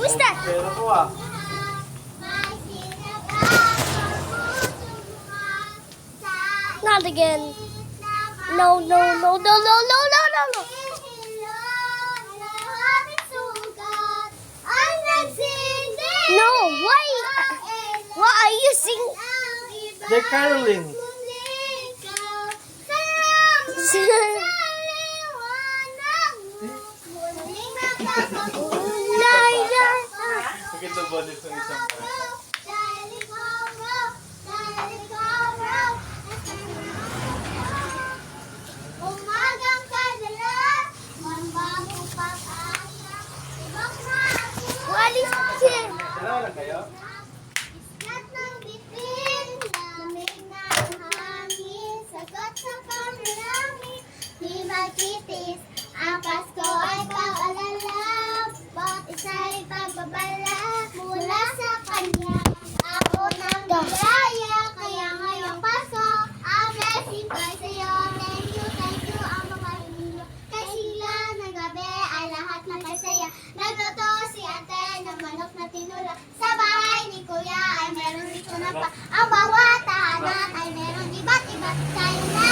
Who's that? Pero ko ah. Not again. No, no, no, no, no, no, no, no, no. No, why? Why are you singing? They're caroling. Maganda ba nito isang Umagang kadala, mambabong pag-asa, ibang What is it? Dalawa lang kayo? islat ng bitin, lamig na ang hangin, sagot sa panalangin, di magkitis, ang Pasko ay pag-alala, bawat isa'y pagbabala, mula sa Kanya, ako nang biyaya, kaya ngayong Pasko, ang blessing ko sa'yo, thank you, ang mga ninyo, kay sila ng gabi ay lahat nakasaya, nagluto si ate ng manok na tinula, sa bahay ni kuya ay meron dito na pa, ang bawat tahanan ay meron iba't iba't tayo na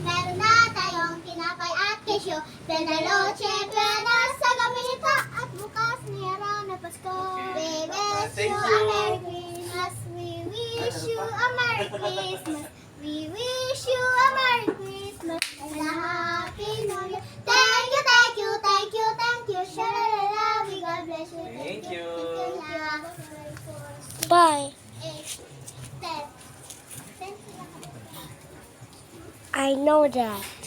meron na tayong tinapay at kesyo, penalo, syempre na sa gamita at bukas mayroon na Pasko. We wish you a Merry Christmas, we wish you a Merry Christmas, we wish you a Merry Christmas and a Happy New Year. Thank you, thank you, thank you, thank you, shalala, we God bless you. Thank you. Bye. 8, 10. I know that.